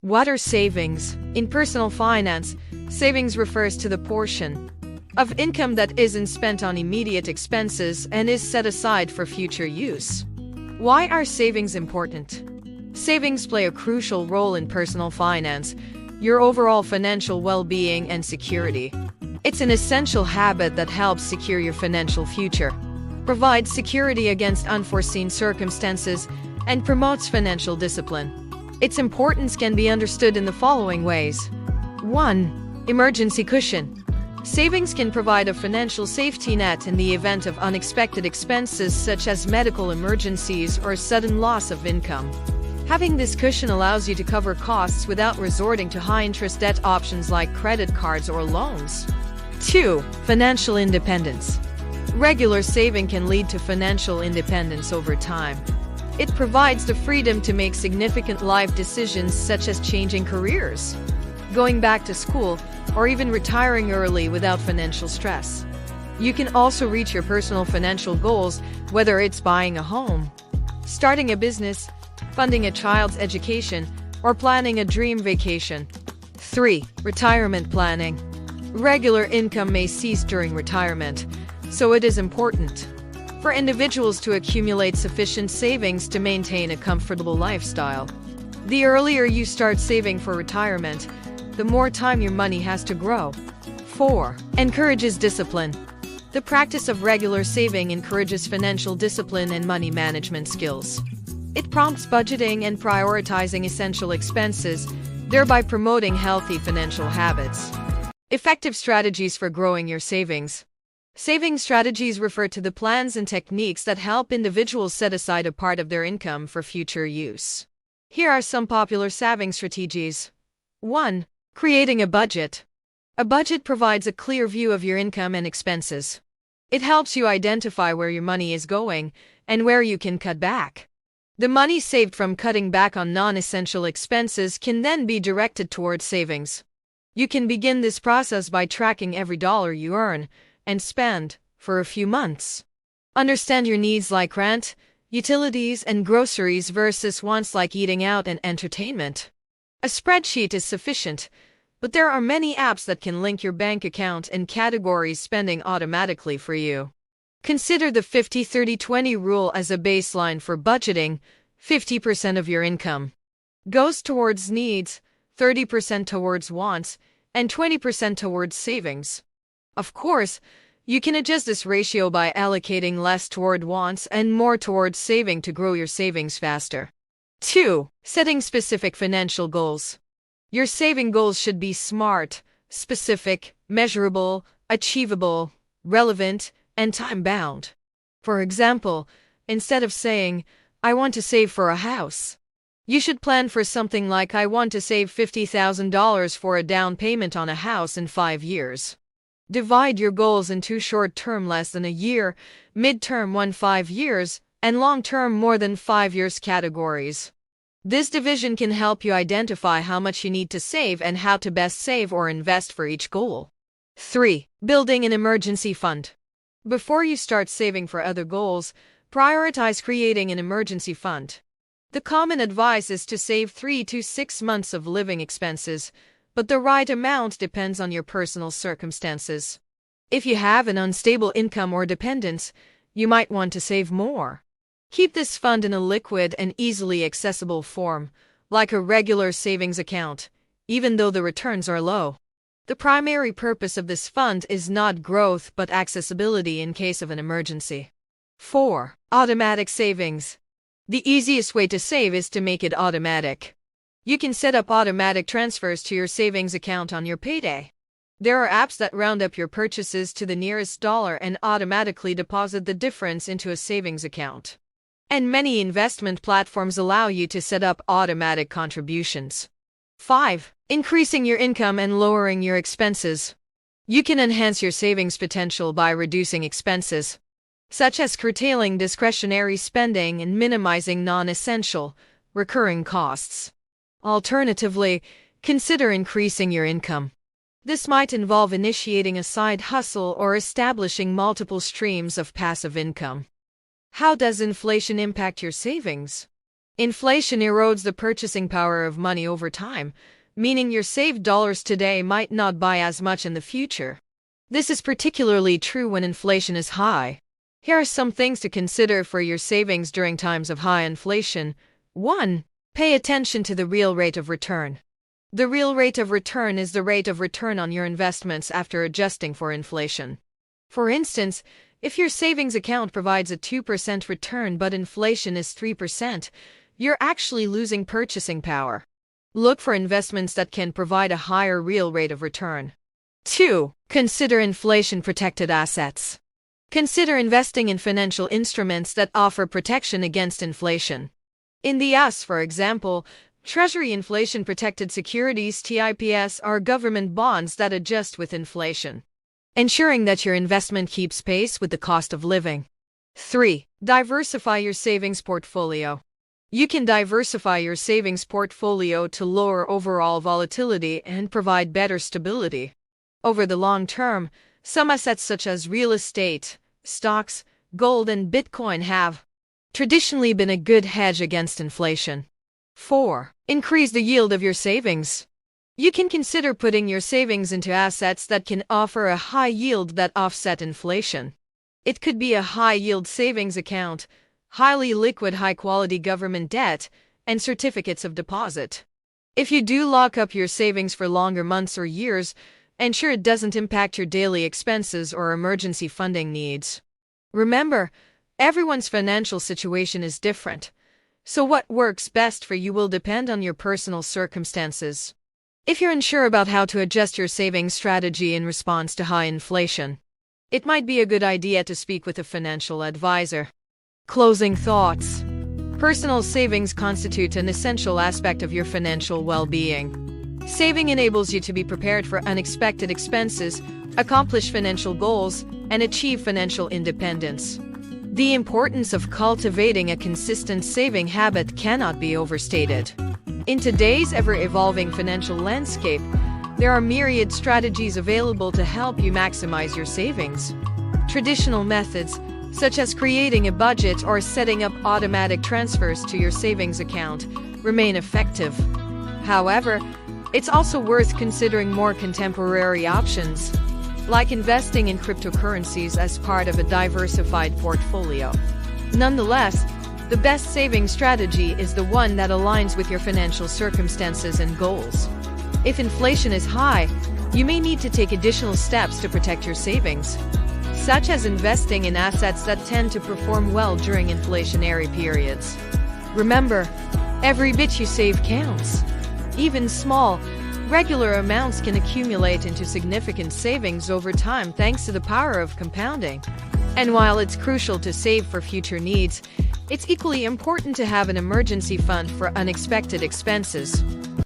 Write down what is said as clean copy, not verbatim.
What are savings? In personal finance, savings refers to the portion of income that isn't spent on immediate expenses and is set aside for future use. Why are savings important? Savings play a crucial role in personal finance, your overall financial well-being and security. It's an essential habit that helps secure your financial future, provides security against unforeseen circumstances, and promotes financial discipline. Its importance can be understood in the following ways. 1. Emergency cushion. Savings can provide a financial safety net in the event of unexpected expenses such as medical emergencies or sudden loss of income. Having this cushion allows you to cover costs without resorting to high-interest debt options like credit cards or loans. 2. Financial independence. Regular saving can lead to financial independence over time. It provides the freedom to make significant life decisions such as changing careers, going back to school, or even retiring early without financial stress. You can also reach your personal financial goals, whether it's buying a home, starting a business, funding a child's education, or planning a dream vacation. 3. Retirement planning. Regular income may cease during retirement, so it is important for individuals to accumulate sufficient savings to maintain a comfortable lifestyle. The earlier you start saving for retirement, the more time your money has to grow. 4. Encourages discipline. The practice of regular saving encourages financial discipline and money management skills. It prompts budgeting and prioritizing essential expenses, thereby promoting healthy financial habits. Effective strategies for growing your savings. Saving strategies refer to the plans and techniques that help individuals set aside a part of their income for future use. Here are some popular saving strategies. 1. Creating a budget. A budget provides a clear view of your income and expenses. It helps you identify where your money is going and where you can cut back. The money saved from cutting back on non-essential expenses can then be directed towards savings. You can begin this process by tracking every dollar you earn and spend for a few months. Understand your needs like rent, utilities, and groceries versus wants like eating out and entertainment. A spreadsheet is sufficient, but there are many apps that can link your bank account and categorize spending automatically for you. Consider the 50-30-20 rule as a baseline for budgeting. 50% of your income goes towards needs, 30% towards wants, and 20% towards savings. Of course, you can adjust this ratio by allocating less toward wants and more towards saving to grow your savings faster. 2. Setting specific financial goals. Your saving goals should be smart, specific, measurable, achievable, relevant, and time-bound. For example, instead of saying, "I want to save for a house," you should plan for something like, "I want to save $50,000 for a down payment on a house in 5 years." Divide your goals into short-term less than a year, mid-term 1-5 years, and long-term more than 5 years categories. This division can help you identify how much you need to save and how to best save or invest for each goal. 3. Building an emergency fund. Before you start saving for other goals, prioritize creating an emergency fund. The common advice is to save 3 to 6 months of living expenses, but the right amount depends on your personal circumstances. If you have an unstable income or dependence, you might want to save more. Keep this fund in a liquid and easily accessible form, like a regular savings account, even though the returns are low. The primary purpose of this fund is not growth but accessibility in case of an emergency. 4. Automatic savings. The easiest way to save is to make it automatic. You can set up automatic transfers to your savings account on your payday. There are apps that round up your purchases to the nearest dollar and automatically deposit the difference into a savings account. And many investment platforms allow you to set up automatic contributions. 5. Increasing your income and lowering your expenses. You can enhance your savings potential by reducing expenses, such as curtailing discretionary spending and minimizing non-essential, recurring costs. Alternatively, consider increasing your income. This might involve initiating a side hustle or establishing multiple streams of passive income. How does inflation impact your savings? Inflation erodes the purchasing power of money over time, meaning your saved dollars today might not buy as much in the future. This is particularly true when inflation is high. Here are some things to consider for your savings during times of high inflation. 1. Pay attention to the real rate of return. The real rate of return is the rate of return on your investments after adjusting for inflation. For instance, if your savings account provides a 2% return but inflation is 3%, you're actually losing purchasing power. Look for investments that can provide a higher real rate of return. 2. Consider inflation-protected assets. Consider investing in financial instruments that offer protection against inflation. In the US, for example, Treasury inflation-protected securities (TIPS) are government bonds that adjust with inflation, ensuring that your investment keeps pace with the cost of living. 3. Diversify your savings portfolio. You can diversify your savings portfolio to lower overall volatility and provide better stability. Over the long term, some assets such as real estate, stocks, gold, and Bitcoin have traditionally been a good hedge against inflation. 4. Increase the yield of your savings. You can consider putting your savings into assets that can offer a high yield that offset inflation. It could be a high-yield savings account, highly liquid high-quality government debt, and certificates of deposit. If you do lock up your savings for longer months or years, ensure it doesn't impact your daily expenses or emergency funding needs. Remember, everyone's financial situation is different, so what works best for you will depend on your personal circumstances. If you're unsure about how to adjust your savings strategy in response to high inflation, it might be a good idea to speak with a financial advisor. Closing thoughts. Personal savings constitute an essential aspect of your financial well-being. Saving enables you to be prepared for unexpected expenses, accomplish financial goals, and achieve financial independence. The importance of cultivating a consistent saving habit cannot be overstated. In today's ever-evolving financial landscape, there are myriad strategies available to help you maximize your savings. Traditional methods, such as creating a budget or setting up automatic transfers to your savings account, remain effective. However, it's also worth considering more contemporary options, like investing in cryptocurrencies as part of a diversified portfolio. Nonetheless, the best saving strategy is the one that aligns with your financial circumstances and goals. If inflation is high, you may need to take additional steps to protect your savings, such as investing in assets that tend to perform well during inflationary periods. Remember, every bit you save counts. Even small, regular amounts can accumulate into significant savings over time thanks to the power of compounding. And while it's crucial to save for future needs, it's equally important to have an emergency fund for unexpected expenses.